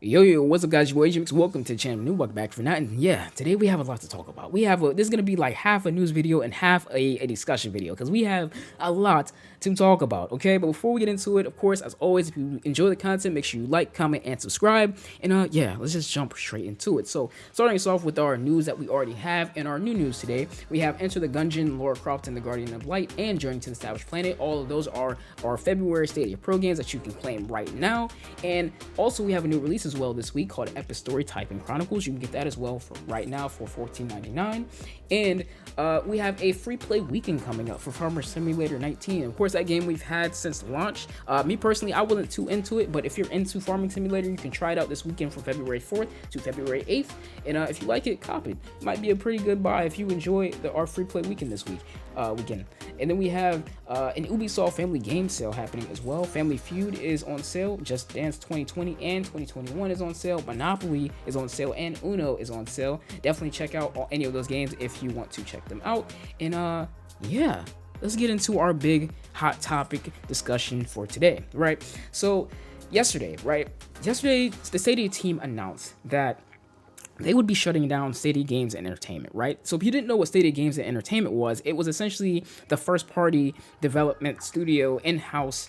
Yo, what's up, guys? Your boy Ejahmix. Welcome to the channel. New welcome back for that. And yeah, today we have a lot to talk about. This is gonna be like half a news video and half a discussion video because we have a lot to talk about. Okay, but before we get into it, of course, as always, if you enjoy the content, make sure you like, comment, and subscribe. And yeah, let's just jump straight into it. So starting us off with our news that we already have in our new news today, we have Enter the Gungeon, Lara Croft and the Guardian of Light, and Journey to the Savage Planet. All of those are our February Stadia Pro games that you can claim right now. And also we have a new release as well this week called Epic Story Typing Chronicles. You can get that as well for right now for $14.99. And we have a free play weekend coming up for Farmer Simulator 19. Of course, that game we've had since launch. Me personally, I wasn't too into it, but if you're into Farming Simulator, you can try it out this weekend from February 4th to February 8th. And if you like it, cop it. It might be a pretty good buy if you enjoy our free play weekend this weekend. And then we have an Ubisoft Family Game Sale happening as well. Family Feud is on sale. Just Dance 2020 and 2021 is on sale. Monopoly is on sale, and Uno is on sale. Definitely check out any of those games if you want to check them out. And yeah, let's get into our big hot topic discussion for today, right? So yesterday, the Stadia team announced that they would be shutting down Stadia Games and Entertainment, right? So if you didn't know what Stadia Games and Entertainment was, it was essentially the first-party development studio, in-house,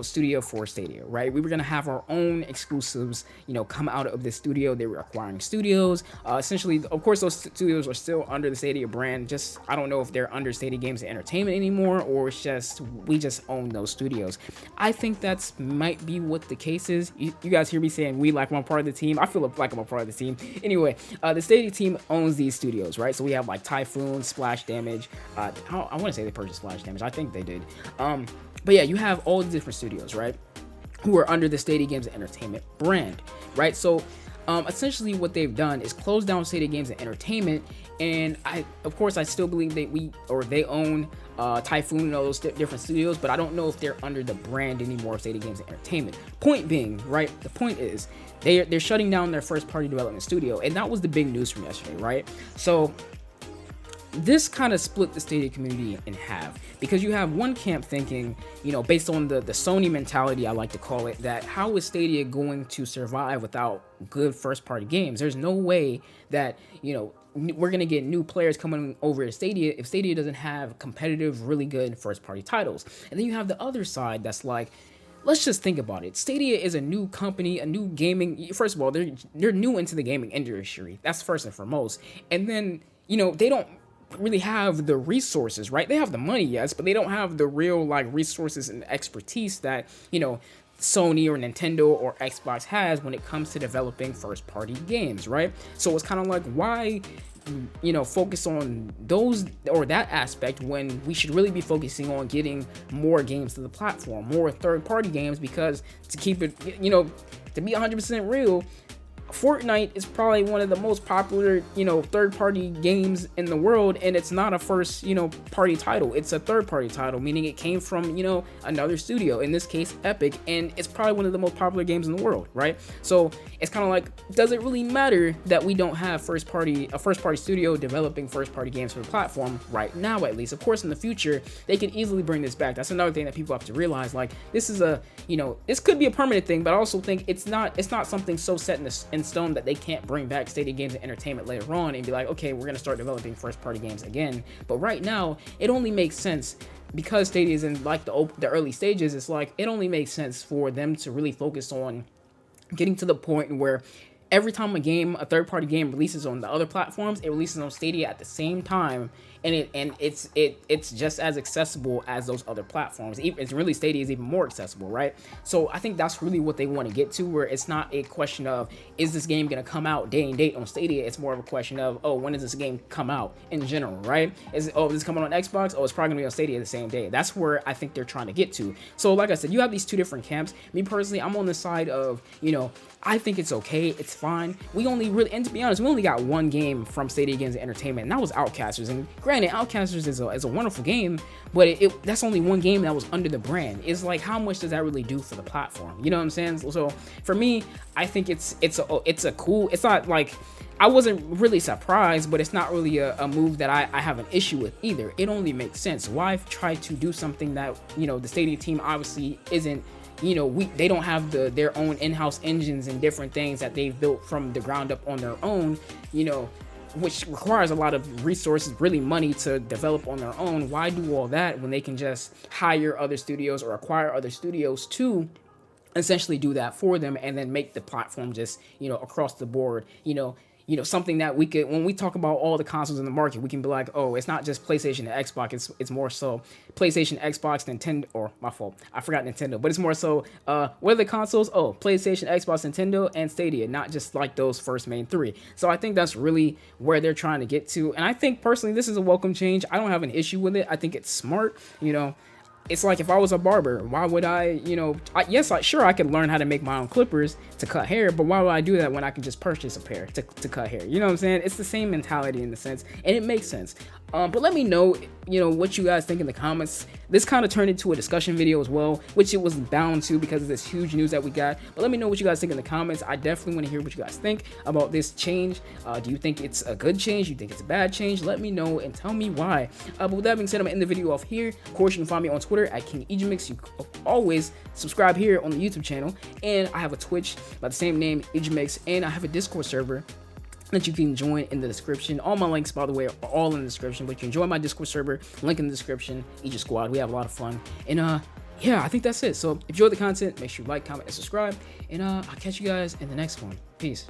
studio for Stadia, right? We were gonna have our own exclusives, come out of this studio. They were acquiring studios. Essentially, of course, those studios are still under the Stadia brand. Just I don't know if they're under Stadia Games and Entertainment anymore, or it's just we just own those studios. I think that's might be what the case is. You guys hear me saying we like I'm a part of the team. I feel like I'm a part of the team. Anyway, the Stadia team owns these studios, right? So we have like Typhoon, Splash Damage. I want to say they purchased Splash Damage. I think they did. But yeah, you have all the different studios, right, who are under the Stadia Games and Entertainment brand, right? So essentially what they've done is close down Stadia Games and Entertainment, and of course I still believe that they own Typhoon and all those different studios, but I don't know if they're under the brand anymore of Stadia Games and Entertainment. Point being, right, the point is they're shutting down their first party development studio, and that was the big news from yesterday, right? So this kind of split the Stadia community in half, because you have one camp thinking, based on the Sony mentality, I like to call it, that how is Stadia going to survive without good first-party games? There's no way that, we're going to get new players coming over to Stadia if Stadia doesn't have competitive, really good first-party titles. And then you have the other side that's like, let's just think about it. Stadia is a new company, a new gaming. First of all, they're new into the gaming industry. That's first and foremost. And then, they don't really have the resources, right? They have the money, yes, but they don't have the real resources and expertise that Sony or Nintendo or Xbox has when it comes to developing first party games, right? So it's kind of like, why focus on those or that aspect when we should really be focusing on getting more games to the platform, more third party games, because to keep it, to be 100% real, Fortnite is probably one of the most popular, third-party games in the world, and it's not a first, party title. It's a third-party title, meaning it came from, another studio, in this case, Epic, and it's probably one of the most popular games in the world, right? So it's kind of like, does it really matter that we don't have a first-party studio developing first-party games for the platform right now, at least? Of course, in the future, they could easily bring this back. That's another thing that people have to realize. Like, this is this could be a permanent thing, but I also think it's not something so set in stone that they can't bring back Stadia Games and Entertainment later on and be like, okay, we're gonna start developing first-party games again. But right now, it only makes sense because Stadia is in the early stages. It's like it only makes sense for them to really focus on getting to the point where every time a third-party game releases on the other platforms, it releases on Stadia at the same time, and it's just as accessible as those other platforms. It's really, Stadia is even more accessible, right? So I think that's really what they want to get to, where it's not a question of, is this game going to come out day and date on Stadia? It's more of a question of, oh, when does this game come out in general, right? Is this coming on Xbox? Oh, it's probably going to be on Stadia the same day. That's where I think they're trying to get to. So like I said, you have these two different camps. Me personally, I'm on the side of, I think it's okay, it's fine. And to be honest, we only got one game from Stadia Games and Entertainment, and that was Outcasters. And granted, Outcasters is a wonderful game, but that's only one game that was under the brand. It's like, how much does that really do for the platform? You know what I'm saying? So for me, I think it's a cool. It's not like, I wasn't really surprised, but it's not really a move that I have an issue with either. It only makes sense. Why try to do something that the Stadia team obviously isn't they don't have their own in-house engines and different things that they've built from the ground up on their own, which requires a lot of resources, really money to develop on their own. Why do all that when they can just hire other studios or acquire other studios to essentially do that for them, and then make the platform just, across the board, something that we could, when we talk about all the consoles in the market, we can be like, oh, it's not just PlayStation and Xbox, it's more so PlayStation, Xbox, Nintendo, or my fault, I forgot Nintendo, but it's more so, what are the consoles? Oh, PlayStation, Xbox, Nintendo, and Stadia, not just like those first main three. So I think that's really where they're trying to get to, and I think personally this is a welcome change. I don't have an issue with it. I think it's smart, It's like if I was a barber, why would I, sure, I could learn how to make my own clippers to cut hair, but why would I do that when I can just purchase a pair to cut hair? You know what I'm saying? It's the same mentality in the sense, and it makes sense. But let me know, what you guys think in the comments. This kind of turned into a discussion video as well, which it was bound to because of this huge news that we got. But let me know what you guys think in the comments. I definitely want to hear what you guys think about this change. Do you think it's a good change? Do you think it's a bad change? Let me know and tell me why. But with that being said, I'm going to end the video off here. Of course, you can find me on Twitter at KingEjahmix. You always subscribe here on the YouTube channel. And I have a Twitch by the same name, Ejahmix. And I have a Discord server that you can join in the description. All my links, by the way, are all in the description, but you can join my Discord server, link in the description. Ejah Squad, we have a lot of fun. And yeah, I think that's it. So if you enjoyed the content, make sure you like, comment, and subscribe, and I'll catch you guys in the next one. Peace.